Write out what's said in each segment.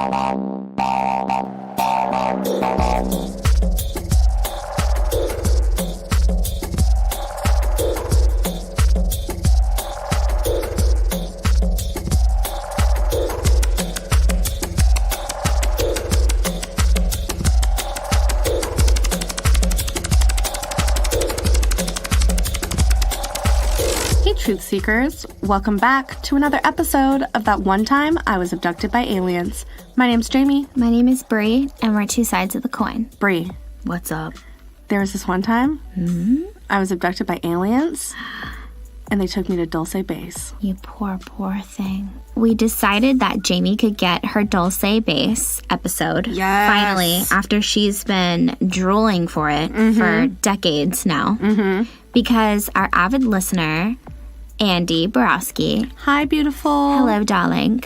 Truth Seekers, welcome back to another episode of That One Time I Was Abducted by Aliens. My name's Jamie. My name is Bree, and we're two sides of the coin. Bree. What's up? There was this one time I was abducted by aliens, and they took me to Dulce Base. You poor, poor thing. We decided that Jamie could get her Dulce Base episode. Yes. Finally, after she's been drooling for it for decades now. Because our avid listener, Andy Borowski. Hi, beautiful. Hello, darling.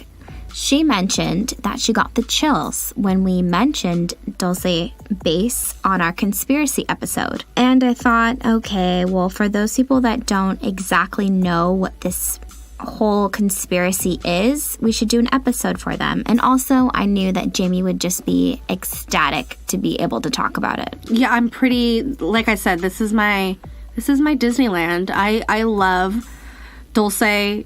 She mentioned that she got the chills when we mentioned Dulce Base on our conspiracy episode. And I thought, okay, well, for those people that don't exactly know what this whole conspiracy is, we should do an episode for them. And also, I knew that Jamie would just be ecstatic to be able to talk about it. Yeah, I'm pretty, like I said, this is my Disneyland. I love Dulce.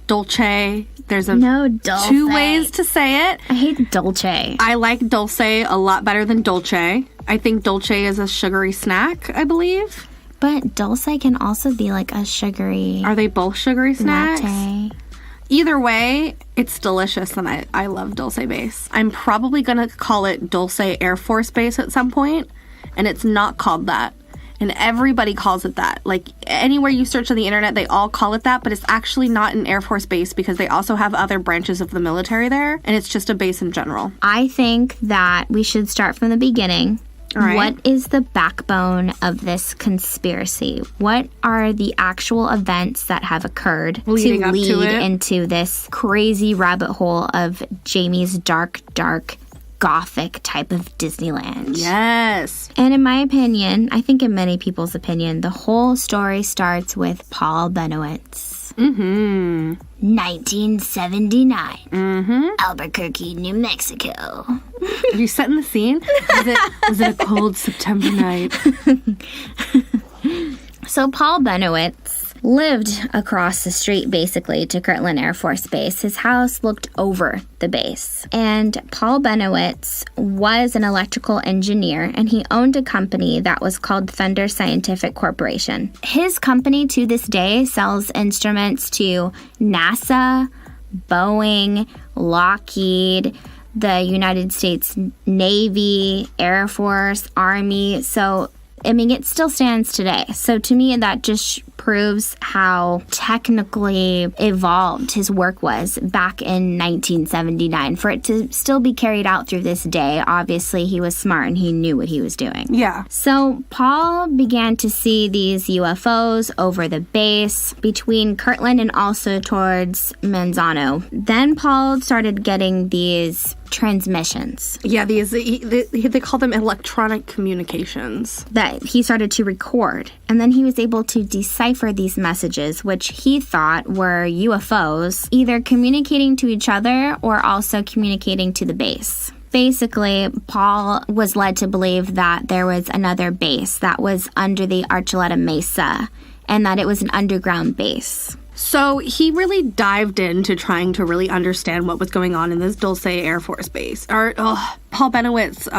There's Dulce. Two ways to say it. I hate Dulce. I like Dulce a lot better than Dolce. I think Dolce is a sugary snack, I believe. But Dulce can also be like a sugary... Are they both sugary snacks? Latte. Either way, it's delicious, and I love Dulce Base. I'm probably going to call it Dulce Air Force Base at some point, and it's not called that. And everybody calls it that. Like, anywhere you search on the internet, they all call it that, but it's actually not an Air Force base because they also have other branches of the military there, and it's just a base in general. I think that we should start from the beginning. All right. What is the backbone of this conspiracy? What are the actual events that have occurred to lead into this crazy rabbit hole of Jamie's dark Gothic type of Disneyland? Yes. And in my opinion, I think in many people's opinion, the whole story starts with Paul Bennewitz. 1979. Albuquerque, New Mexico. Are you setting the scene? Was it a cold September night? So Paul Bennewitz lived across the street, basically, to Kirtland Air Force Base. His house looked over the base. And Paul Bennewitz was an electrical engineer, and he owned a company that was called Fender Scientific Corporation. His company, to this day, sells instruments to NASA, Boeing, Lockheed, the United States Navy, Air Force, Army. So, I mean, it still stands today. So to me, that just proves how technically evolved his work was back in 1979. For it to still be carried out through this day, obviously he was smart and he knew what he was doing. Yeah. So Paul began to see these UFOs over the base between Kirtland and also towards Manzano. Then Paul started getting these transmissions. Yeah, they call them electronic communications. That he started to record. And then he was able to decipher these messages, which he thought were UFOs, either communicating to each other or also communicating to the base. Basically, Paul was led to believe that there was another base that was under the Archuleta Mesa and that it was an underground base. So he really dived into trying to really understand what was going on in this Dulce Air Force Base. Paul Bennewitz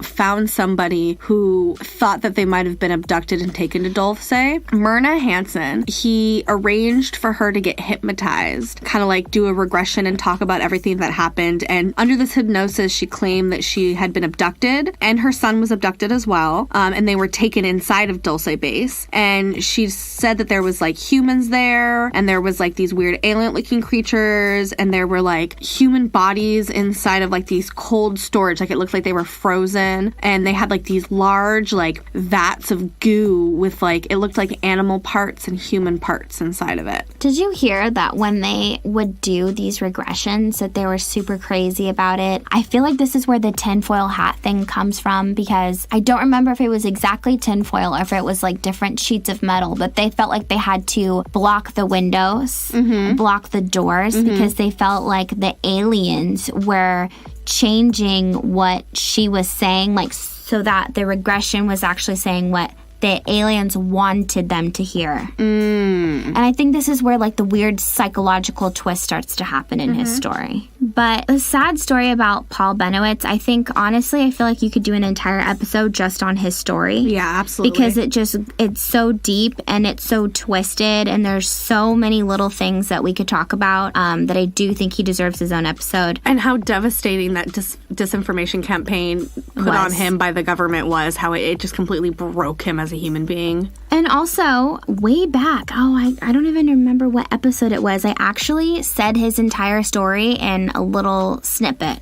found somebody who thought that they might have been abducted and taken to Dulce. Myrna Hansen, he arranged for her to get hypnotized, kind of like do a regression and talk about everything that happened. And under this hypnosis, she claimed that she had been abducted and her son was abducted as well. And they were taken inside of Dulce Base. And she said that there was like humans there, and there was like these weird alien-looking creatures, and there were like human bodies inside of like these cold storage. Like it looked like they were frozen, and they had like these large like vats of goo with like, it looked like animal parts and human parts inside of it. Did you hear that when they would do these regressions that they were super crazy about it? I feel like this is where the tinfoil hat thing comes from, because I don't remember if it was exactly tinfoil or if it was like different sheets of metal, but they felt like they had to block the windows, block the doors, because they felt like the aliens were changing what she was saying, like, so that the regression was actually saying what the aliens wanted them to hear. And I think this is where, like, the weird psychological twist starts to happen in his story. But the sad story about Paul Benowitz, I think, honestly, I feel like you could do an entire episode just on his story. Yeah, absolutely. Because it's so deep and it's so twisted, and there's so many little things that we could talk about that I do think he deserves his own episode. And how devastating that disinformation campaign put on him by the government was, how it just completely broke him as a human being. And also, way back, I don't even remember what episode it was. I actually said his entire story in a little snippet.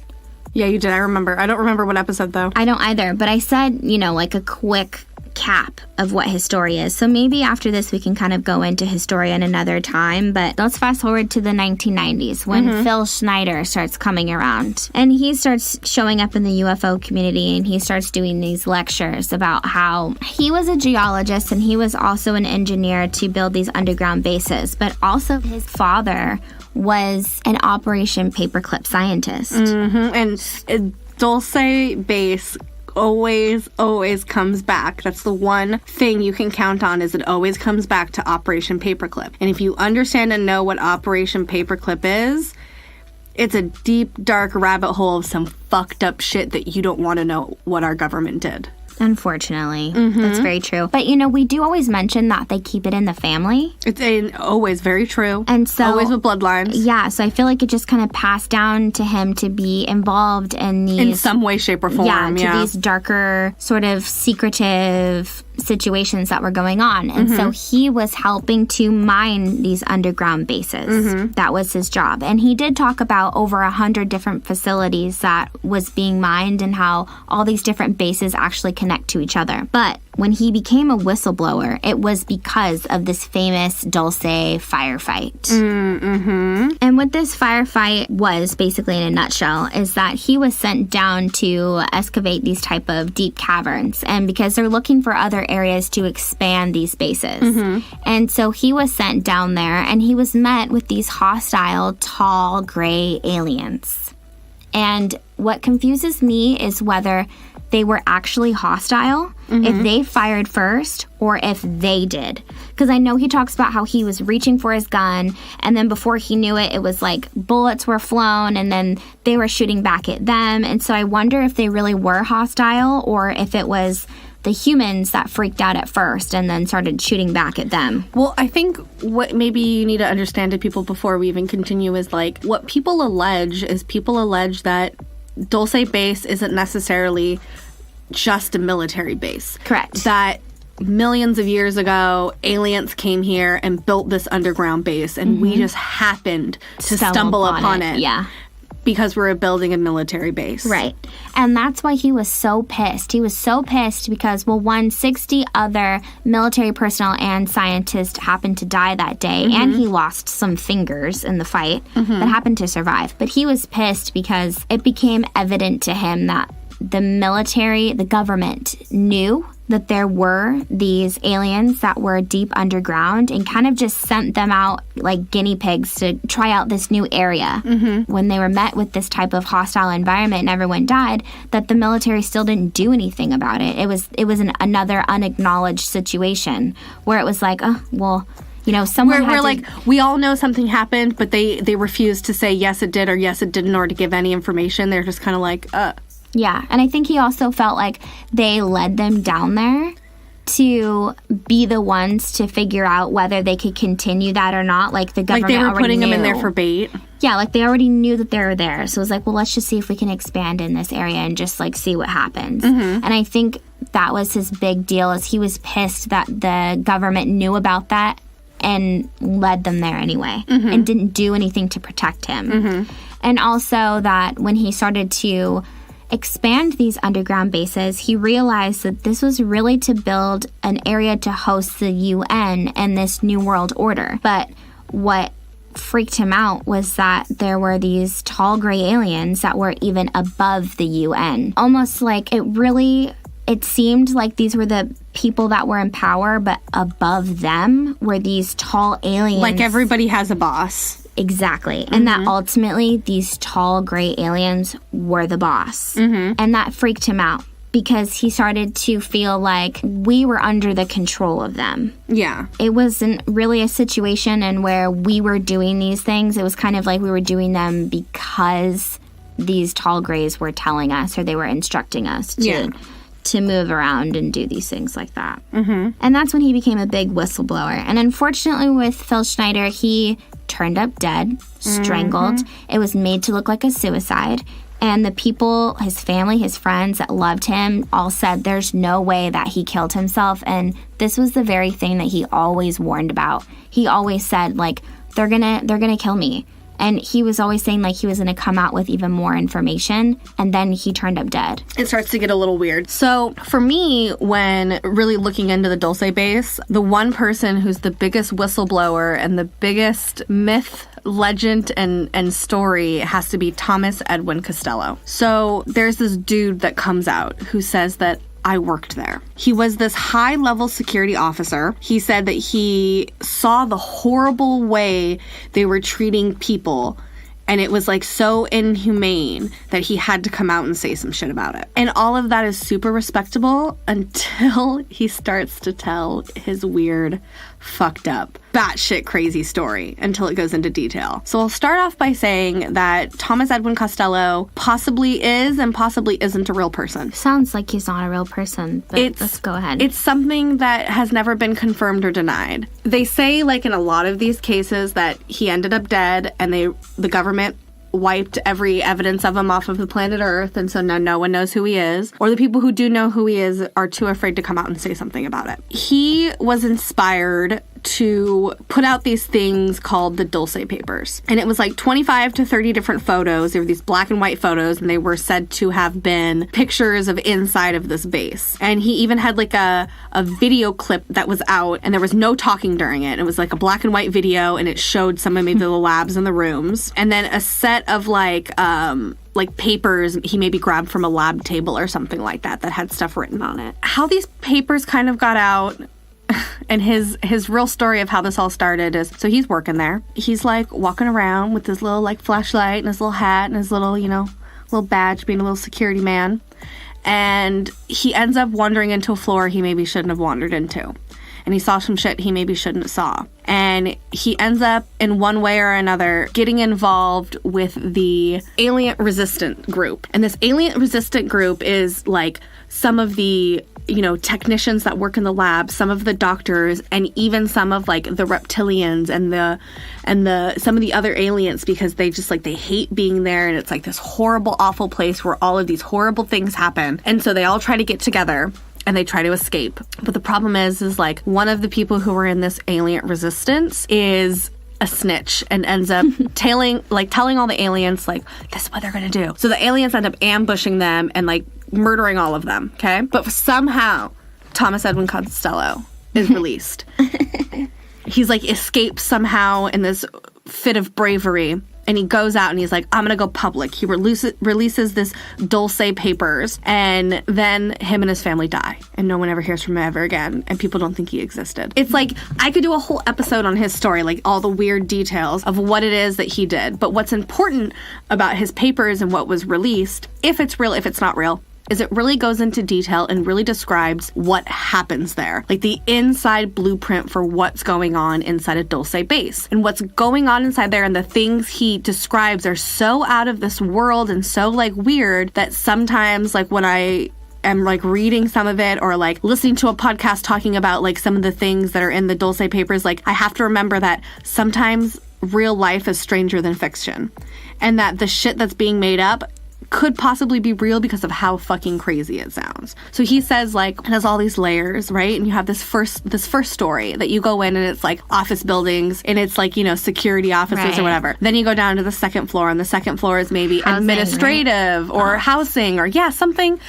Yeah, you did. I remember. I don't remember what episode, though. I don't either. But I said, like a quick cap of what his story is. So maybe after this we can kind of go into his story in another time. But let's fast forward to the 1990s when Phil Schneider starts coming around. And he starts showing up in the UFO community, and he starts doing these lectures about how he was a geologist and he was also an engineer to build these underground bases. But also his father was an Operation Paperclip scientist. And Dulce base always comes back. That's the one thing you can count on, is it always comes back to Operation Paperclip. And if you understand and know what Operation Paperclip is, it's a deep, dark rabbit hole of some fucked up shit that you don't want to know what our government did. Unfortunately. That's very true. But, we do always mention that they keep it in the family. It's always very true. And so... always with bloodlines. Yeah, so I feel like it just kind of passed down to him to be involved in these... in some way, shape, or form, these darker, sort of secretive situations that were going on. And so he was helping to mine these underground bases. That was his job. And he did talk about over 100 different facilities that was being mined and how all these different bases actually connect to each other. But when he became a whistleblower, it was because of this famous Dulce firefight. And what this firefight was, basically in a nutshell, is that he was sent down to excavate these type of deep caverns, and because they're looking for other areas to expand these bases. And so he was sent down there, and he was met with these hostile, tall, gray aliens. And what confuses me is whether they were actually hostile, if they fired first, or if they did. Because I know he talks about how he was reaching for his gun, and then before he knew it, it was like bullets were flown, and then they were shooting back at them. And so I wonder if they really were hostile, or if it was the humans that freaked out at first and then started shooting back at them. Well, I think what maybe you need to understand to people before we even continue is, like, what people allege that Dulce base isn't necessarily just a military base. Correct. That millions of years ago, aliens came here and built this underground base, and we just happened to stumble upon it. Yeah. Because we were building a military base. Right. And that's why he was so pissed. He was so pissed because, 60 other military personnel and scientists happened to die that day, and he lost some fingers in the fight, but happened to survive. But he was pissed because it became evident to him that the government knew that there were these aliens that were deep underground and kind of just sent them out like guinea pigs to try out this new area. When they were met with this type of hostile environment and everyone died, that the military still didn't do anything about it. It was another unacknowledged situation where it was like, someone we're like, we all know something happened, but they refused to say yes it did or yes it didn't, or to give any information. They're just kind of like, Yeah, and I think he also felt like they led them down there to be the ones to figure out whether they could continue that or not. Like the government already knew. Like they were putting them in there for bait. Yeah, like they already knew that they were there. So it was like, well, let's just see if we can expand in this area and just like see what happens. And I think that was his big deal, is he was pissed that the government knew about that and led them there anyway and didn't do anything to protect him. And also that when he started to expand these underground bases, he realized that this was really to build an area to host the UN and this New World Order. But what freaked him out was that there were these tall gray aliens that were even above the UN. Almost like it seemed like these were the people that were in power, but above them were these tall aliens. Like everybody has a boss. Exactly. And that ultimately these tall gray aliens were the boss. And that freaked him out because he started to feel like we were under the control of them. Yeah. It wasn't really a situation in where we were doing these things. It was kind of like we were doing them because these tall grays were telling us, or they were instructing us to move around and do these things like that. And that's when he became a big whistleblower. And unfortunately with Phil Schneider, he turned up dead, strangled. It was made to look like a suicide. And the people, his family, his friends that loved him all said there's no way that he killed himself. And this was the very thing that he always warned about. He always said, like, they're gonna kill me. And he was always saying, like, he was going to come out with even more information. And then he turned up dead. It starts to get a little weird. So for me, when really looking into the Dulce base, the one person who's the biggest whistleblower and the biggest myth, legend, and story has to be Thomas Edwin Costello. So there's this dude that comes out who says that I worked there. He was this high-level security officer. He said that he saw the horrible way they were treating people, and it was like so inhumane that he had to come out and say some shit about it. And all of that is super respectable until he starts to tell his weird, fucked up, batshit crazy story until it goes into detail. So I'll start off by saying that Thomas Edwin Costello possibly is and possibly isn't a real person. Sounds like he's not a real person, but let's go ahead. It's something that has never been confirmed or denied. They say, like in a lot of these cases, that he ended up dead and the government wiped every evidence of him off of the planet Earth, and so now no one knows who he is. Or the people who do know who he is are too afraid to come out and say something about it. He was inspired to put out these things called the Dulce Papers. And it was like 25 to 30 different photos. They were these black and white photos, and they were said to have been pictures of inside of this base. And he even had like a video clip that was out, and there was no talking during it. It was like a black and white video, and it showed some of maybe the labs in the rooms. And then a set of like papers he maybe grabbed from a lab table or something like that had stuff written on it. How these papers kind of got out, and his real story of how this all started is, so he's working there. He's like walking around with his little like flashlight and his little hat and his little, little badge, being a little security man. And he ends up wandering into a floor he maybe shouldn't have wandered into. And he saw some shit he maybe shouldn't have saw. And he ends up, in one way or another, getting involved with the alien resistant group. And this alien resistant group is like some of the technicians that work in the lab, some of the doctors, and even some of like the reptilians and the some of the other aliens, because they just like, they hate being there, and it's like this horrible, awful place where all of these horrible things happen. And so they all try to get together and they try to escape. But the problem is like one of the people who were in this alien resistance is a snitch and ends up telling all the aliens, like, this is what they're gonna do. So the aliens end up ambushing them and like murdering all of them, okay? But somehow Thomas Edwin Costello is released. He's like escaped somehow in this fit of bravery, and he goes out and he's like, I'm gonna go public. He releases this Dulce Papers, and then him and his family die, and no one ever hears from him ever again, and people don't think he existed. It's like, I could do a whole episode on his story, like all the weird details of what it is that he did. But what's important about his papers and what was released, if it's real, if it's not real, is it really goes into detail and really describes what happens there. Like the inside blueprint for what's going on inside a Dulce base. And what's going on inside there and the things he describes are so out of this world and so like weird that sometimes like when I am like reading some of it or like listening to a podcast talking about like some of the things that are in the Dulce Papers, like I have to remember that sometimes real life is stranger than fiction. And that the shit that's being made up could possibly be real because of how fucking crazy it sounds. So he says like it has all these layers, right? And you have this first story that you go in and it's like office buildings and it's like, security offices or whatever. Then you go down to the second floor, and the second floor is maybe housing, administrative or housing or something,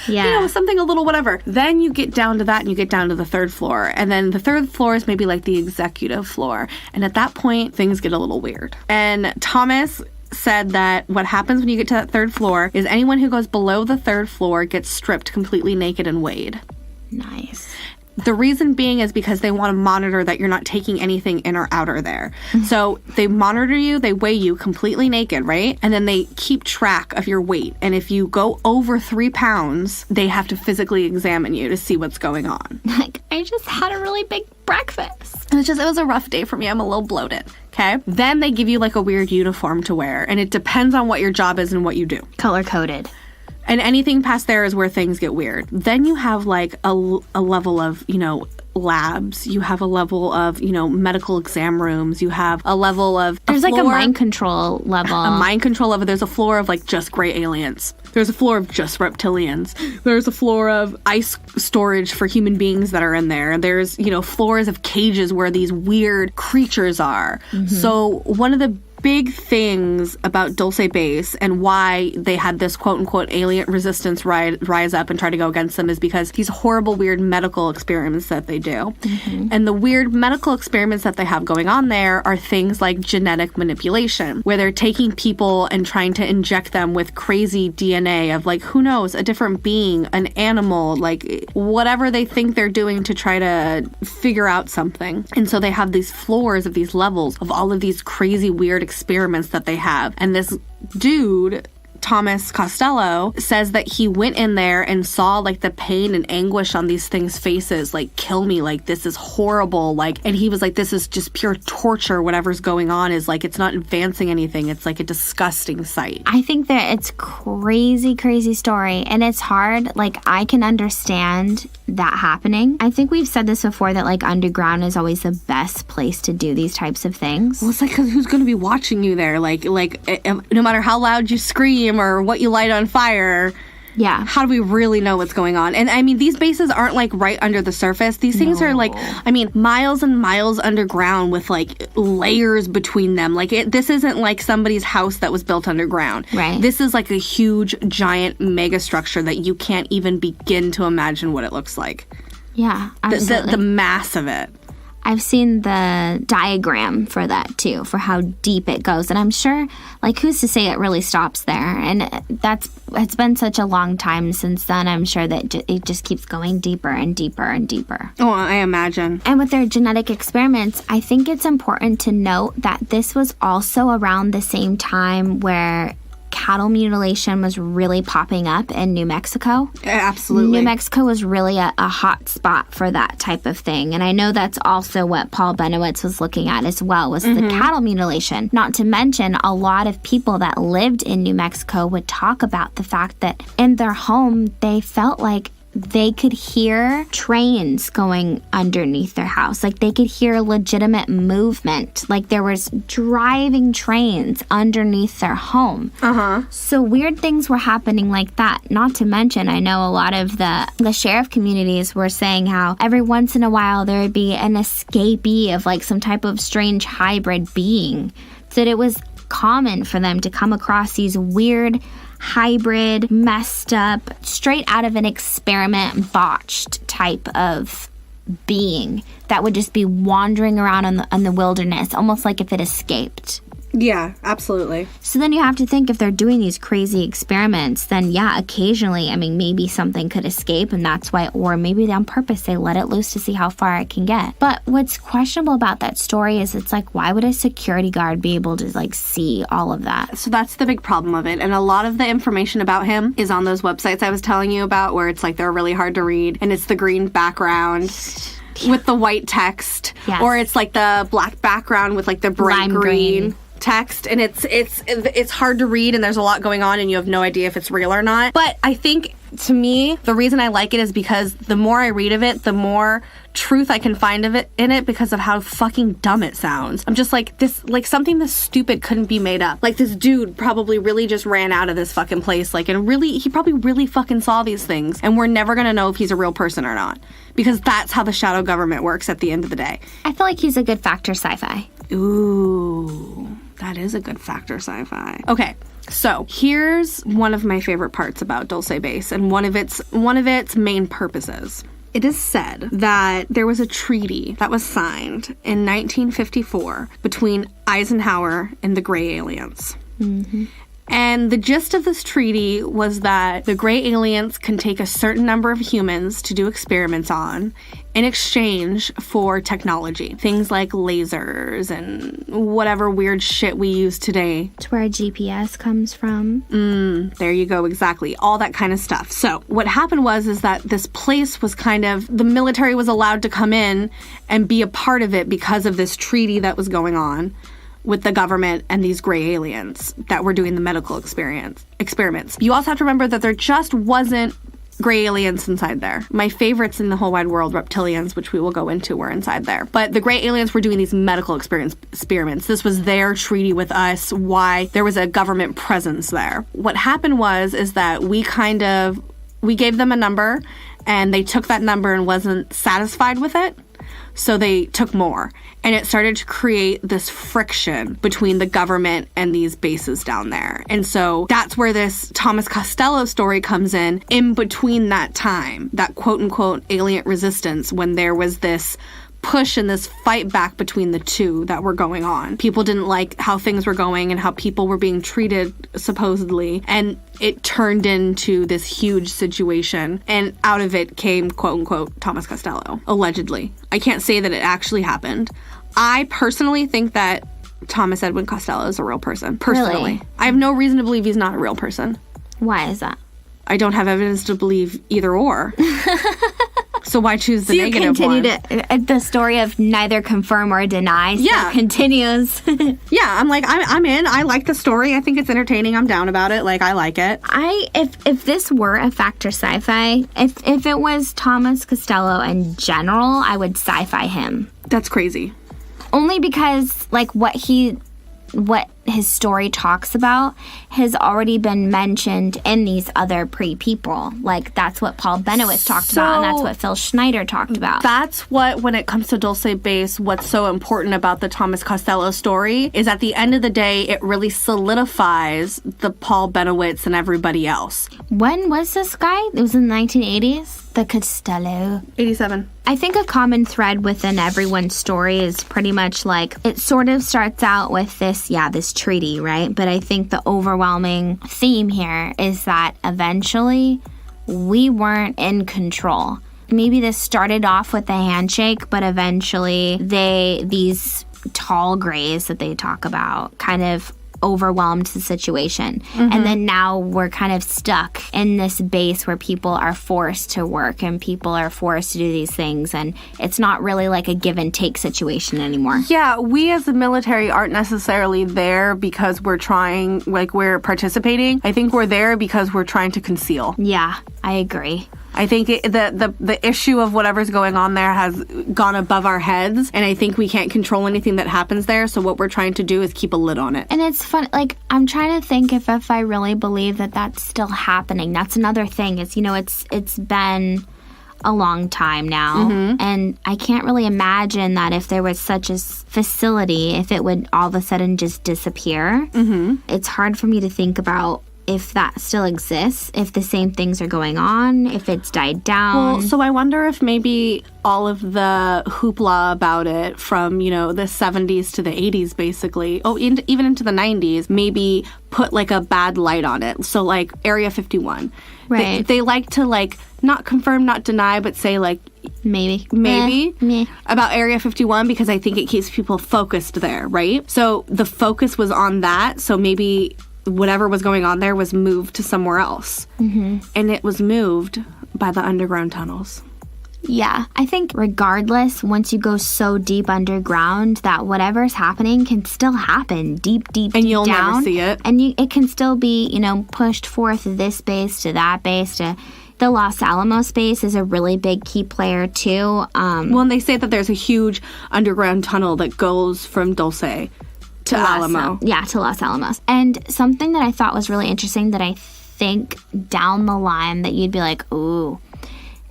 something a little whatever. Then you get down to that and you get down to the third floor. And then the third floor is maybe like the executive floor. And at that point, things get a little weird. And Thomas said that what happens when you get to that third floor is anyone who goes below the third floor gets stripped completely naked and weighed. Nice. The reason being is because they want to monitor that you're not taking anything in or out of there. So they monitor you, they weigh you completely naked, right? And then they keep track of your weight. And if you go over 3 pounds, they have to physically examine you to see what's going on. Like, I just had a really big breakfast. It was a rough day for me. I'm a little bloated. Okay. Then they give you like a weird uniform to wear. And it depends on what your job is and what you do. Color-coded. And anything past there is where things get weird. Then you have like a level of, labs. You have a level of, medical exam rooms. You have a level of... There's like a mind control level. A mind control level. There's a floor of like just gray aliens. There's a floor of just reptilians. There's a floor of ice storage for human beings that are in there. There's, floors of cages where these weird creatures are. Mm-hmm. So one of the big things about Dulce Base and why they had this quote-unquote alien resistance rise up and try to go against them is because these horrible, weird medical experiments that they do. Mm-hmm. And the weird medical experiments that they have going on there are things like genetic manipulation, where they're taking people and trying to inject them with crazy DNA of, like, who knows, a different being, an animal, like, whatever they think they're doing to try to figure out something. And so they have these floors of these levels of all of these crazy, weird experiments that they have. And this dude, Thomas Costello, says that he went in there and saw like the pain and anguish on these things' faces, like, kill me, like, this is horrible, like, and he was like, this is just pure torture. Whatever's going on is like, it's not advancing anything. It's like a disgusting sight. I think that it's crazy story, and it's hard. Like, I can understand that happening. I think we've said this before, that like underground is always the best place to do these types of things. Well, it's like, 'cause who's going to be watching you there? Like no matter how loud you scream or what you light on fire. Yeah. How do we really know what's going on? And I mean, these bases aren't like right under the surface. These things are like, I mean, miles and miles underground with like layers between them. Like this isn't like somebody's house that was built underground. Right. This is like a huge, giant mega structure that you can't even begin to imagine what it looks like. Yeah, absolutely. The mass of it. I've seen the diagram for that too, for how deep it goes. And I'm sure, like, who's to say it really stops there? And it's been such a long time since then. I'm sure that it just keeps going deeper and deeper and deeper. Oh, I imagine. And with their genetic experiments, I think it's important to note that this was also around the same time where cattle mutilation was really popping up in New Mexico. Absolutely. New Mexico was really a hot spot for that type of thing. And I know that's also what Paul Benowitz was looking at as well, was the cattle mutilation. Not to mention, a lot of people that lived in New Mexico would talk about the fact that in their home, they felt like they could hear trains going underneath their house. Like, they could hear legitimate movement. Like, there was driving trains underneath their home. Uh-huh. So weird things were happening like that. Not to mention, I know a lot of the sheriff communities were saying how every once in a while there would be an escapee of, like, some type of strange hybrid being. That it was common for them to come across these weird hybrid, messed up, straight out of an experiment, botched type of being that would just be wandering around in the wilderness, almost like if it escaped. Yeah, absolutely. So then you have to think, if they're doing these crazy experiments, then yeah, occasionally, I mean, maybe something could escape, and that's why, or maybe on purpose, they let it loose to see how far it can get. But what's questionable about that story is, it's like, why would a security guard be able to, like, see all of that? So that's the big problem of it. And a lot of the information about him is on those websites I was telling you about, where it's like they're really hard to read, and it's the green background with the white text. Yes. Or it's like the black background with like the bright green text, and it's hard to read, and there's a lot going on, and you have no idea if it's real or not. But I think, to me, the reason I like it is because the more I read of it, the more truth I can find of it in it, because of how fucking dumb it sounds. I'm just like, this, like, something this stupid couldn't be made up. Like, this dude probably really just ran out of this fucking place, like, and really, he probably really fucking saw these things, and we're never gonna know if he's a real person or not, because that's how the shadow government works at the end of the day. I feel like he's a good factor sci-fi. Ooh, that is a good factor sci-fi. Okay, so here's one of my favorite parts about Dulce Base, and one of its main purposes. It is said that there was a treaty that was signed in 1954 between Eisenhower and the Gray Aliens. Mm-hmm. And the gist of this treaty was that the gray aliens can take a certain number of humans to do experiments on in exchange for technology. Things like lasers and whatever weird shit we use today. It's where GPS comes from. There you go, exactly. All that kind of stuff. So what happened is that this place was the military was allowed to come in and be a part of it because of this treaty that was going on with the government and these gray aliens that were doing the medical experiments. You also have to remember that there just wasn't gray aliens inside there. My favorites in the whole wide world, reptilians, which we will go into, were inside there. But the gray aliens were doing these medical experiments. This was their treaty with us, why there was a government presence there. What happened is that we gave them a number, and they took that number and wasn't satisfied with it. So they took more. And it started to create this friction between the government and these bases down there. And so that's where this Thomas Costello story comes in between that time, that quote-unquote alien resistance, when there was this push and this fight back between the two that were going on. People didn't like how things were going and how people were being treated, supposedly, and it turned into this huge situation, and out of it came, quote-unquote, Thomas Costello, allegedly. I can't say that it actually happened. I personally think that Thomas Edwin Costello is a real person, personally. Really? I have no reason to believe he's not a real person. Why is that? I don't have evidence to believe either or. So why choose the negative one? You continue the story of neither confirm or deny. So continues. Yeah, I'm like, I'm in. I like the story. I think it's entertaining. I'm down about it. Like, I like it. If this were a fact or sci-fi, if it was Thomas Costello in general, I would sci-fi him. That's crazy. Only because, like, what his story talks about has already been mentioned in these other people. Like, that's what Paul Benowitz talked about, and that's what Phil Schneider talked about. That's what, when it comes to Dulce Base, what's so important about the Thomas Costello story is at the end of the day, it really solidifies the Paul Benowitz and everybody else. When was this guy? It was in the 1980s? The Costello. 87. I think a common thread within everyone's story is pretty much like, it sort of starts out with this treaty, right? But I think the overwhelming theme here is that eventually we weren't in control. Maybe this started off with a handshake, but eventually these tall grays that they talk about kind of overwhelmed the situation. Mm-hmm. And then now we're kind of stuck in this base where people are forced to work and people are forced to do these things, and it's not really like a give and take situation anymore. Yeah, we as the military aren't necessarily there because we're we're participating. I think we're there because we're trying to conceal. Yeah, I agree. I think the issue of whatever's going on there has gone above our heads, and I think we can't control anything that happens there, so what we're trying to do is keep a lid on it. And it's fun, like, I'm trying to think if I really believe that that's still happening. That's another thing, is, it's been a long time now, mm-hmm. and I can't really imagine that if there was such a facility, if it would all of a sudden just disappear. Mm-hmm. It's hard for me to think about if that still exists, if the same things are going on, if it's died down. Well, so I wonder if maybe all of the hoopla about it from, the 70s to the 80s, basically, even into the 90s, maybe put, like, a bad light on it. So, like, Area 51. Right. They like to, like, not confirm, not deny, but say, like, maybe about Area 51, because I think it keeps people focused there, right? So the focus was on that, so maybe whatever was going on there was moved to somewhere else. Mm-hmm. And it was moved by the underground tunnels. Yeah, I think regardless, once you go so deep underground, that whatever's happening can still happen deep and you'll down, never see it. And it can still be, pushed forth this base to that base to... The Los Alamos base is a really big key player, too. And they say that there's a huge underground tunnel that goes from Dulce to Alamo. To Los Alamos. And something that I thought was really interesting that I think down the line that you'd be like, ooh,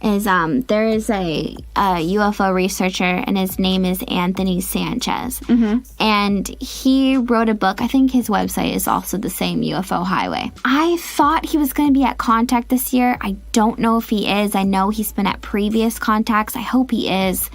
is there is a UFO researcher, and his name is Anthony Sanchez. Mm-hmm. And he wrote a book. I think his website is also the same, UFO Highway. I thought he was going to be at Contact this year. I don't know if he is. I know he's been at previous Contacts. I hope he is.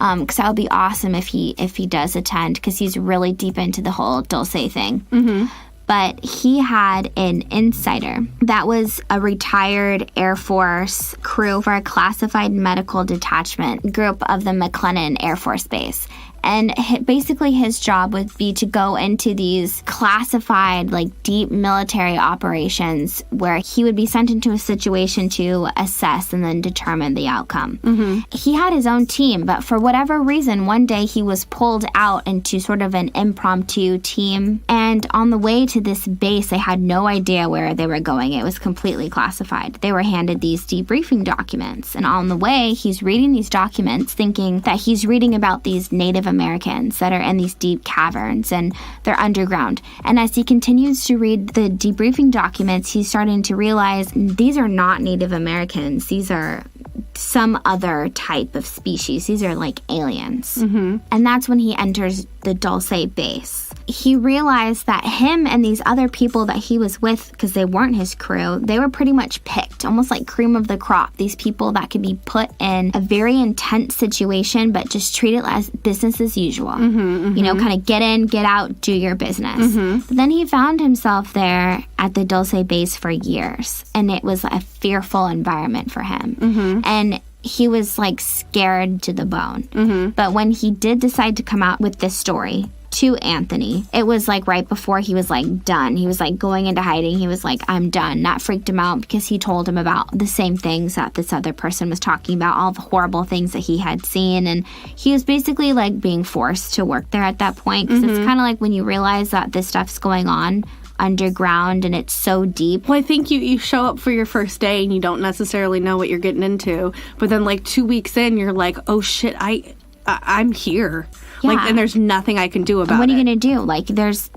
Because that would be awesome if he does attend, because he's really deep into the whole Dulce thing. Mm-hmm. but he had an insider that was a retired Air Force crew for a classified medical detachment group of the McLennan Air Force Base. And basically his job would be to go into these classified, like, deep military operations where he would be sent into a situation to assess and then determine the outcome. He had his own team, but for whatever reason, one day he was pulled out into sort of an impromptu team. And on the way to this base, they had no idea where they were going. It was completely classified. They were handed these debriefing documents. And on the way, he's reading these documents thinking that he's reading about these Native Americans that are in these deep caverns and they're underground. And as he continues to read the debriefing documents, he's starting to realize these are not Native Americans. These are some other type of species. These are like aliens. And that's when he enters the Dulce base. He realized that him and these other people that he was with, because they weren't his crew, they were pretty much picked, almost like cream of the crop. These people that could be put in a very intense situation, but just treat it as business as usual. You know, kind of get in, get out, do your business. But then he found himself there at the Dulce base for years, and it was a fearful environment for him. And he was like scared to the bone. But when he did decide to come out with this story to Anthony, it was like right before he was like done. He was like going into hiding. He was like, I'm done. That freaked him out because he told him about the same things that this other person was talking about, all the horrible things that he had seen. And he was basically like being forced to work there at that point. Because it's kind of like when you realize that this stuff's going on underground and it's so deep. Well, I think you show up for your first day and you don't necessarily know what you're getting into. But then like 2 weeks in, you're like, oh shit, I'm here. Yeah. Like, and there's nothing I can do about it. What are you going to do? Like, there's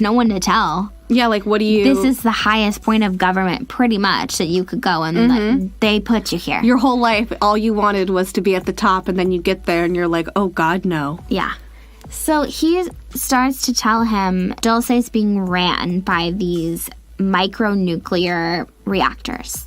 no one to tell. Yeah, like, what do you... This is the highest point of government, pretty much, that you could go, and they put you here. Your whole life, all you wanted was to be at the top, and then you get there, and you're like, oh, God, no. Yeah. So he starts to tell him Dulce's being ran by these micronuclear reactors.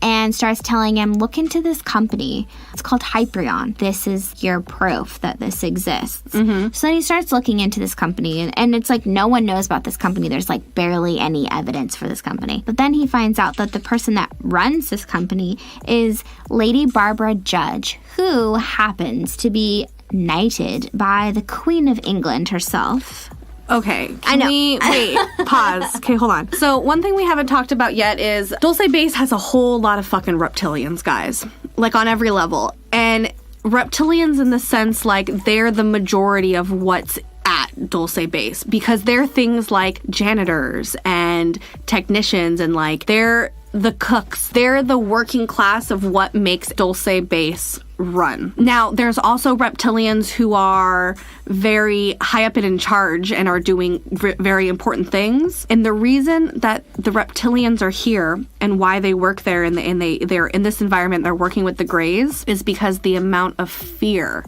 And starts telling him, look into this company. It's called Hyperion. This is your proof that this exists. So then he starts looking into this company, and it's like no one knows about this company. There's like barely any evidence for this company. But then he finds out that the person that runs this company is Lady Barbara Judge, who happens to be knighted by the Queen of England herself. Okay, I know. Wait, pause. Okay, hold on. So one thing we haven't talked about yet is Dulce Base has a whole lot of fucking reptilians, guys. Like, on every level. And reptilians in the sense, like, they're the majority of what's at Dulce Base. Because they're things like janitors and technicians and, like, they're the cooks. They're the working class of what makes Dulce Base run. Now, there's also reptilians who are very high up and in charge and are doing very important things. And the reason that the reptilians are here and why they work there and they're in this environment, they're working with the Greys, is because the amount of fear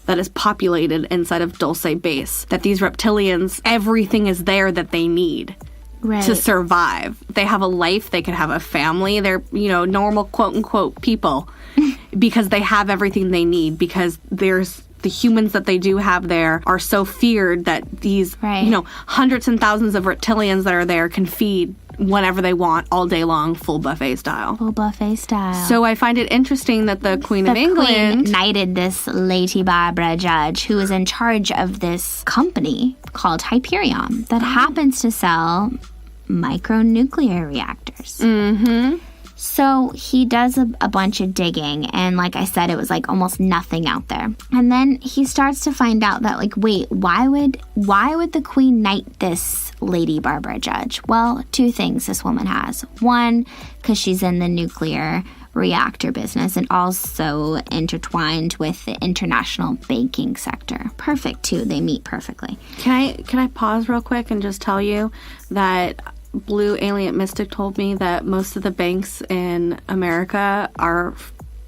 that is populated inside of Dulce Base, that these reptilians, everything is there that they need. Right. To survive. They have a life, they could have a family, they're, normal quote-unquote people because they have everything they need, because there's the humans that they do have there are so feared that these, hundreds and thousands of reptilians that are there can feed whenever they want, all day long, full buffet style. Full buffet style. So I find it interesting that the Queen of England... Queen knighted this Lady Barbara Judge, who is in charge of this company called Hyperion that happens to sell micronuclear reactors. So he does a bunch of digging, and like I said, it was like almost nothing out there. And then he starts to find out that, like, wait, why would the Queen knight this Lady Barbara Judge? Well, two things this woman has. One, because she's in the nuclear reactor business and also intertwined with the international banking sector. Perfect, too. They meet perfectly. Can I pause real quick and just tell you that Blue Alien Mystic told me that most of the banks in America are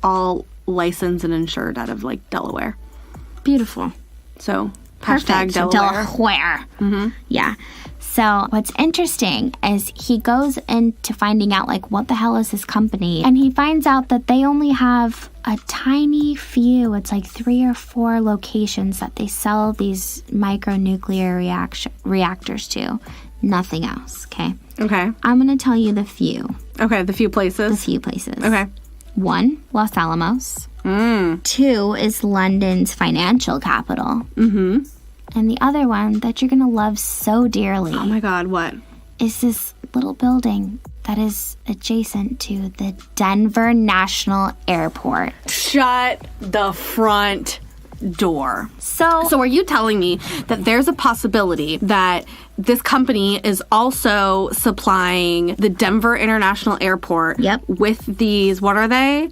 all licensed and insured out of, like, Delaware. Beautiful. So, perfect. hashtag Delaware. Delaware. Yeah. So what's interesting is he goes into finding out, like, what the hell is this company? And he finds out that they only have a tiny few, it's like 3 or 4 locations that they sell these micronuclear reactors to. Nothing else, okay? Okay. I'm going to tell you the few. Okay, the few places. The few places. Okay. 1, Los Alamos. 2 is London's financial capital. Mm-hmm. And the other one that you're going to love so dearly Oh my God, what? is this little building that is adjacent to the Denver National Airport. Shut the front door. So So are you telling me that there's a possibility that this company is also supplying the Denver International Airport Yep. with these, what are they?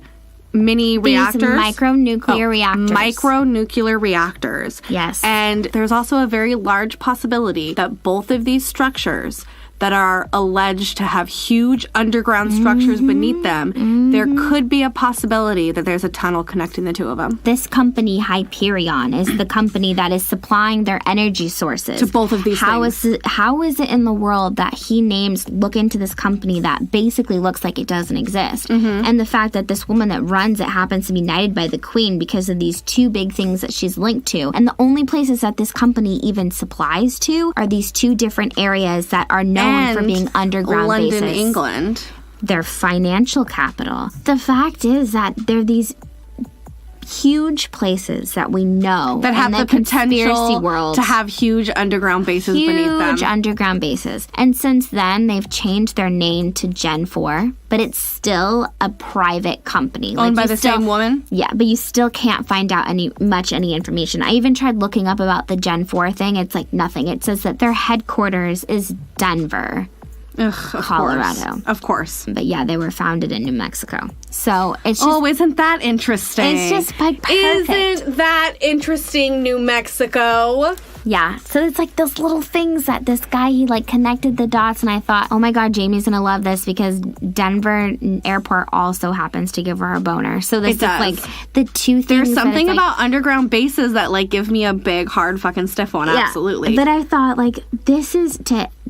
Mini reactors? these micronuclear reactors. Micronuclear reactors. Yes. And there's also a very large possibility that both of these structures that are alleged to have huge underground structures beneath them, there could be a possibility that there's a tunnel connecting the two of them. This company, Hyperion, is the company that is supplying their energy sources. To both of these things. How is it in the world that he names, look into this company that basically looks like it doesn't exist? And the fact that this woman that runs it happens to be knighted by the queen because of these two big things that she's linked to. And the only places that this company even supplies to are these two different areas that are known for being underground London, bases. England. Their financial capital. The fact is that they're these huge places that we know That have in the potential world to have huge underground bases beneath them. huge underground bases. And since then, they've changed their name to Gen 4, but it's still a private company. Owned by you the still- same woman? Yeah, but you still can't find out any information. I even tried looking up about the Gen 4 thing. It's like nothing. It says that their headquarters is Denver. Ugh, of Colorado. Course. Of course. But yeah, they were founded in New Mexico. So it's just... Oh, isn't that interesting? It's just like perfect. Isn't that interesting, New Mexico? Yeah, so it's like those little things that this guy, he like connected the dots, and I thought, oh my God, Jamie's gonna love this because Denver Airport also happens to give her a boner. So this It is does. like the two things. There's that something it's like, about underground bases that like give me a big, hard fucking stiff one. yeah, Absolutely. But I thought like this is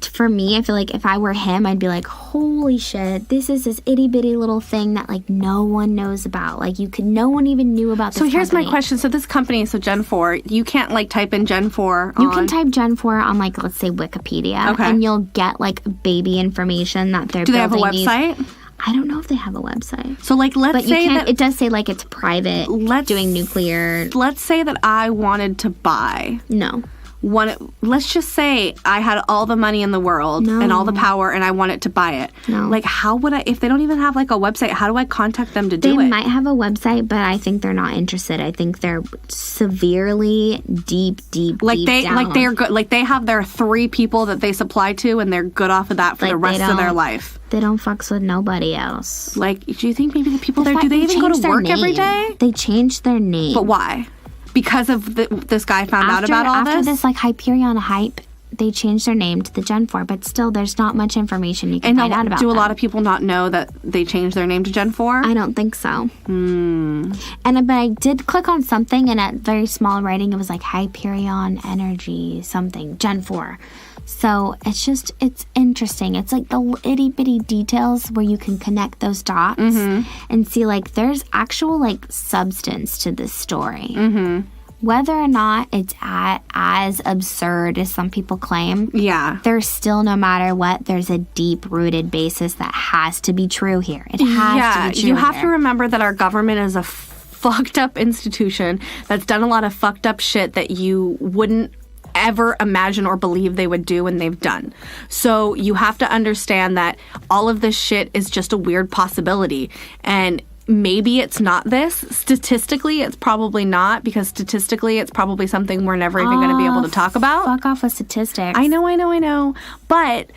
for me, I feel like if I were him, I'd be like, holy shit, this is this itty bitty little thing that like no one knows about. Like no one even knew about this So here's company. my question. So this company, so Gen 4, you can't like type in Gen 4 You can type Gen 4 on like, let's say Wikipedia, Okay. and you'll get like baby information that they're Do they have a building these- website? I don't know if they have a website. So like let's But you say can't, that it does say like it's private, doing nuclear. let's say that I wanted to buy No. one. Let's just say I had all the money in the world and all the power, and I wanted to buy it. No. Like, how would I? If they don't even have like a website, how do I contact them to do They it? might have a website, but I think they're not interested. I think they're severely deep Like they down. like they're good. Like they have their 3 people that they supply to, and they're good off of that for Like, the rest they of their don't- life. They don't fucks with nobody else. Like, do you think maybe the people there In do fact, they even go changed to their work every name. day? They changed their name. But why? Because of this guy found out about all after this. this like Hyperion hype, they changed their name to the Gen 4, but still there's not much information you can find out about do a them. lot of people not know that they changed their name to Gen 4? I don't think so. But I did click on something, and at very small writing, it was like Hyperion Energy something, Gen 4. So it's interesting. It's like the itty bitty details where you can connect those dots and see like there's actual like substance to this story. Whether or not it's as absurd as some people claim, Yeah. there's still, no matter what, there's a deep-rooted basis that has to be true here. It has to be true you have here. to remember that our government is a fucked up institution that's done a lot of fucked up shit that you wouldn't ever imagine or believe they would do, and they've done. So you have to understand that all of this shit is just a weird possibility, and maybe it's not this. Statistically, it's probably not, because statistically, it's probably something we're never even going to be able to talk about. Fuck off with statistics. I know. But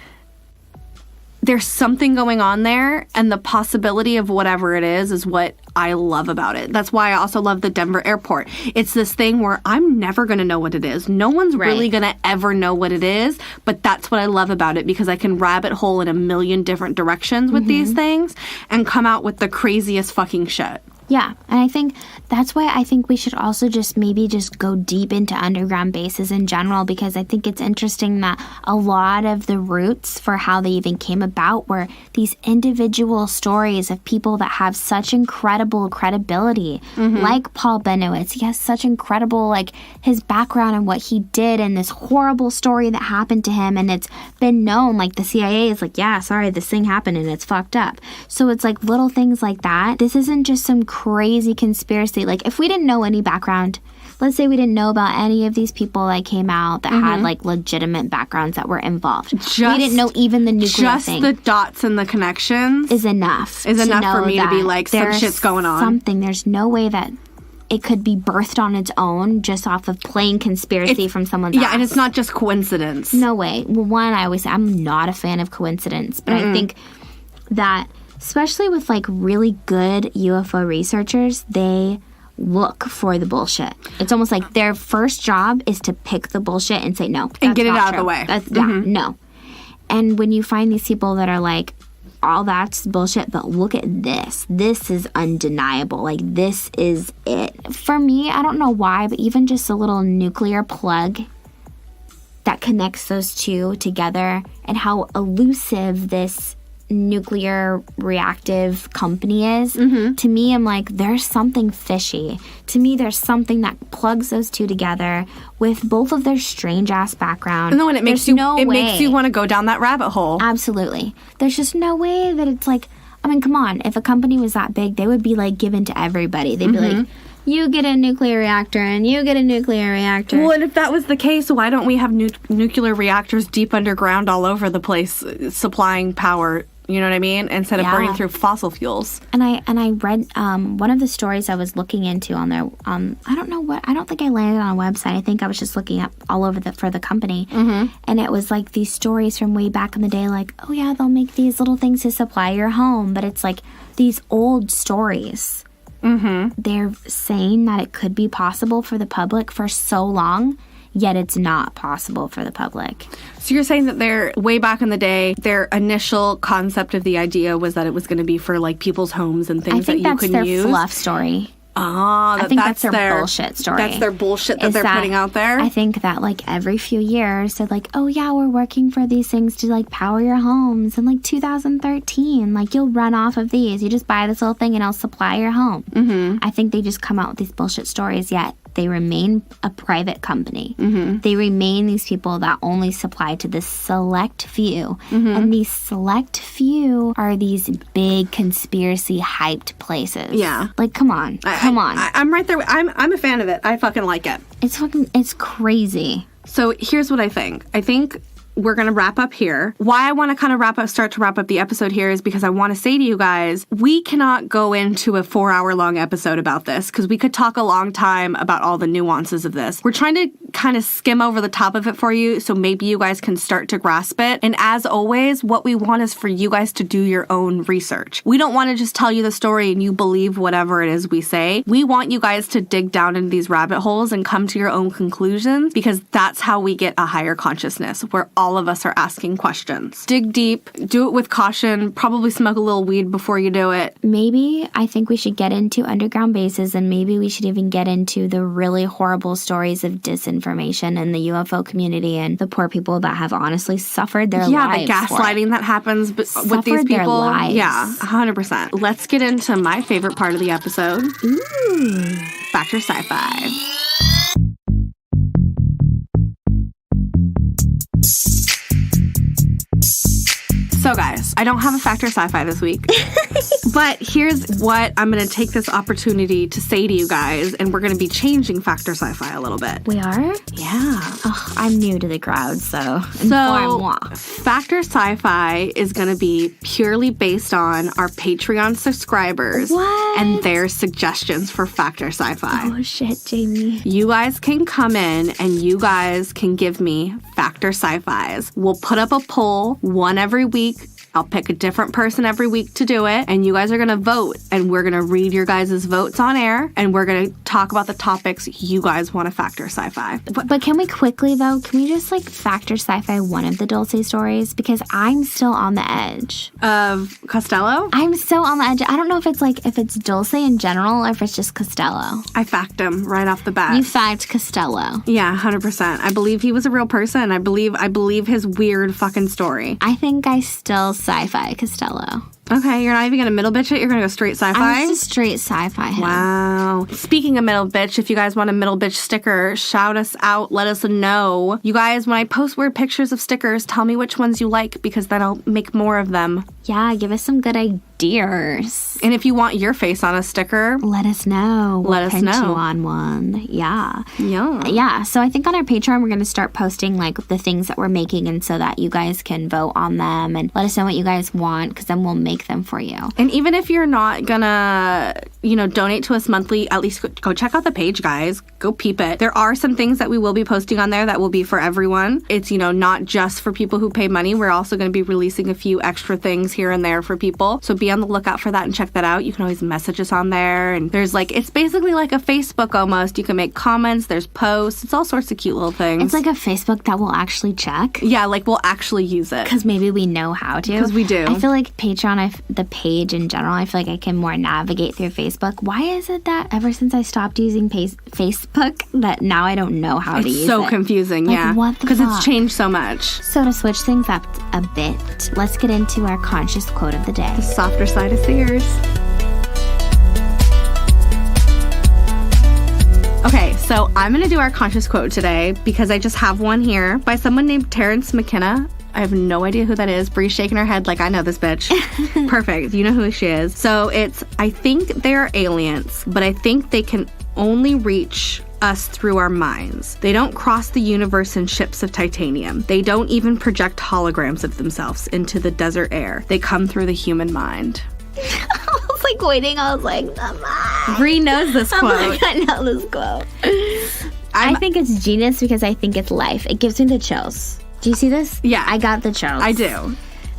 there's something going on there, and the possibility of whatever it is what I love about it. That's why I also love the Denver airport. It's this thing where I'm never going to know what it is. No one's really going to ever know what it is, but that's what I love about it, because I can rabbit hole in a million different directions with these things and come out with the craziest fucking shit. Yeah, and I think that's why I think we should also just maybe just go deep into underground bases in general, because I think it's interesting that a lot of the roots for how they even came about were these individual stories of people that have such incredible credibility, like Paul Bennewitz. He has such incredible, like, his background and what he did and this horrible story that happened to him, and it's been known, like, the CIA is like, yeah, sorry, this thing happened and it's fucked up. So it's like little things like that. This isn't just some crazy conspiracy. Like, if we didn't know any background, let's say we didn't know about any of these people that came out that had, like, legitimate backgrounds that were involved. We didn't know even the nuclear thing. Just the dots and the connections is enough. Is enough for me to be like, some shit's going on. There's no way that it could be birthed on its own just off of plain conspiracy from someone's Yeah, and it's not just coincidence. No way. Well, one, I always say I'm not a fan of coincidence, but I think that especially with, like, really good UFO researchers, they look for the bullshit. It's almost like their first job is to pick the bullshit and say, no, that's and get it out true. of the way. Yeah, no. And when you find these people that are like, all that's bullshit, but look at this. This is undeniable. Like, this is it. For me, I don't know why, but even just a little nuclear plug that connects those two together and how elusive this nuclear reactive company is, to me, I'm like, there's something fishy. To me, there's something that plugs those two together with both of their strange ass background. No, and it makes you want to go down that rabbit hole. Absolutely. There's just no way that it's like, I mean, come on, if a company was that big, they would be like given to everybody. They'd be like, you get a nuclear reactor and you get a nuclear reactor. Well, and if that was the case, why don't we have nuclear reactors deep underground all over the place supplying power? You know what I mean? Instead of burning through fossil fuels. And I read one of the stories I was looking into on their I don't think I landed on a website. I think I was just looking up all over for the company. And it was like these stories from way back in the day, like, oh yeah, they'll make these little things to supply your home, but it's like these old stories. They're saying that it could be possible for the public for so long, yet it's not possible for the public. So you're saying that they're, way back in the day, their initial concept of the idea was that it was going to be for, like, people's homes and things that you can use? I think that's their fluff story. I think that's their bullshit story. That's their bullshit that they're putting out there? I think that, like, every few years, they're like, oh, yeah, we're working for these things to, like, power your homes. In, like, 2013, like, you'll run off of these. You just buy this little thing and it'll supply your home. I think they just come out with these bullshit stories, yet they remain a private company. They remain these people that only supply to this select few. And these select few are these big conspiracy hyped places. Yeah. Like, come on. Come on. I'm right there. I'm a fan of it. I fucking like it. It's crazy. So here's what I think. I think we're going to wrap up here. Why I want to kind of start to wrap up the episode here is because I want to say to you guys, we cannot go into a 4-hour long episode about this because we could talk a long time about all the nuances of this. We're trying to kind of skim over the top of it for you so maybe you guys can start to grasp it. And as always, what we want is for you guys to do your own research. We don't want to just tell you the story and you believe whatever it is we say. We want you guys to dig down into these rabbit holes and come to your own conclusions because that's how we get a higher consciousness where all of us are asking questions. Dig deep, do it with caution, probably smoke a little weed before you do it. Maybe I think we should get into underground bases and maybe we should even get into the really horrible stories of disinformation in the UFO community and the poor people that have honestly suffered their lives. Yeah, the gaslighting that happens with these people. Their lives. Yeah, 100%. Let's get into my favorite part of the episode. Ooh. Factor Sci-Fi. So guys, I don't have a Factor Sci-Fi this week, but here's what I'm going to take this opportunity to say to you guys, and we're going to be changing Factor Sci-Fi a little bit. We are? Yeah. Oh, I'm new to the crowd, so Factor Sci-Fi is going to be purely based on our Patreon subscribers and their suggestions for Factor Sci-Fi. Oh shit, Jamie. You guys can come in and you guys can give me Factor Sci-Fis. We'll put up a poll, one every week, I'll pick a different person every week to do it, and you guys are going to vote, and we're going to read your guys' votes on air, and we're going to talk about the topics you guys want to factor sci-fi. But can we quickly, though, can we just, like, factor sci-fi one of the Dulce stories? Because I'm still on the edge. Of Costello? I'm so on the edge. I don't know if it's Dulce in general or if it's just Costello. I fact him right off the bat. You fact Costello. Yeah, 100%. I believe he was a real person. I believe his weird fucking story. I think I still sci-fi Costello. Okay, you're not even gonna middle bitch it? You're gonna go straight sci-fi? I'm just straight sci-fi him. Wow. Speaking of middle bitch, if you guys want a middle bitch sticker, shout us out. Let us know. You guys, when I post weird pictures of stickers, tell me which ones you like because then I'll make more of them. Yeah, give us some good ideas. And if you want your face on a sticker, let us know. Let us know. You on one. Yeah. Yeah. Yeah. So I think on our Patreon, we're going to start posting like the things that we're making and so that you guys can vote on them and let us know what you guys want because then we'll make them for you. And even if you're not gonna, donate to us monthly, at least go check out the page, guys. Go peep it. There are some things that we will be posting on there that will be for everyone. It's, not just for people who pay money. We're also going to be releasing a few extra things here and there for people. So be on the lookout for that and check that out. You can always message us on there. And there's it's basically like a Facebook almost. You can make comments. There's posts. It's all sorts of cute little things. It's like a Facebook that we'll actually check. Yeah, we'll actually use it. Because maybe we know how to. Because we do. I feel like Patreon, the page in general, I feel like I can more navigate through Facebook. Why is it that ever since I stopped using Facebook that now I don't know how to use it? It's so confusing, yeah. What the fuck? Because it's changed so much. So to switch things up a bit, let's get into our conscious quote of the day. The softer side of Sears. Okay, so I'm going to do our conscious quote today because I just have one here by someone named Terrence McKenna. I have no idea who that is. Bree's shaking her head like, I know this bitch. Perfect. You know who she is. So it's, I think they're aliens, but I think they can only reach us through our minds. They don't cross the universe in ships of titanium. They don't even project holograms of themselves into the desert air. They come through the human mind. I was waiting. I was like, Bree knows this quote. I know this quote. I think it's genius because I think it's life. It gives me the chills. Do you see this? Yeah. I got the chills. I do.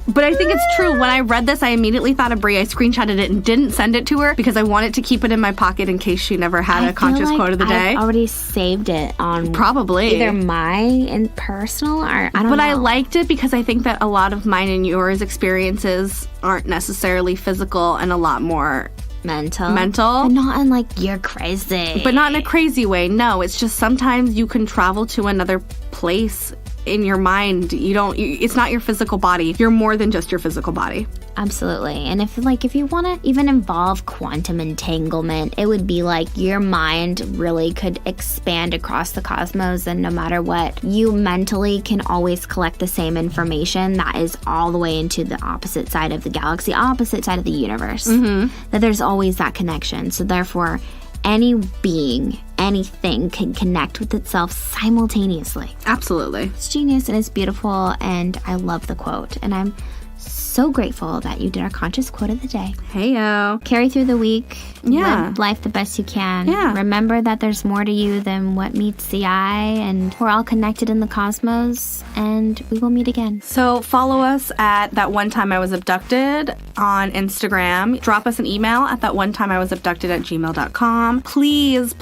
But I think it's true. When I read this, I immediately thought of Bree. I screenshotted it and didn't send it to her because I wanted to keep it in my pocket in case she never had a conscious quote of the day. I already saved it on probably either my and personal or I don't know. But I liked it because I think that a lot of mine and yours experiences aren't necessarily physical and a lot more mental. But not in you're crazy. But not in a crazy way. No, it's just sometimes you can travel to another place in your mind. It's not your physical body. You're more than just your physical body. Absolutely. And if you want to even involve quantum entanglement, it would be your mind really could expand across the cosmos, and no matter what, you mentally can always collect the same information that is all the way into the opposite side of the galaxy, opposite side of the universe. Mm-hmm. That there's always that connection. So therefore, any being, anything can connect with itself simultaneously. Absolutely. It's genius and it's beautiful, and I love the quote. And I'm so grateful that you did our conscious quote of the day. Hey-yo. Carry through the week. Yeah. Live life the best you can. Yeah. Remember that there's more to you than what meets the eye, and we're all connected in the cosmos, and we will meet again. So follow us at That One Time I Was Abducted on Instagram. Drop us an email at thatonetimeIwasabducted@gmail.com. Please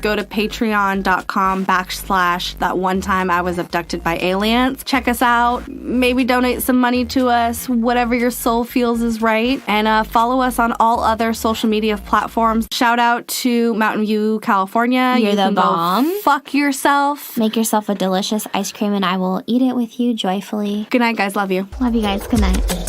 go to patreon.com/thatonetimeIwasabducted by aliens. Check us out. Maybe donate some money to us. Whatever your soul feels is right. And follow us on all other social media platforms. Shout out to Mountain View, California. You're the bomb. Fuck yourself. Make yourself a delicious ice cream and I will eat it with you joyfully. Good night, guys. Love you. Love you guys. Good night.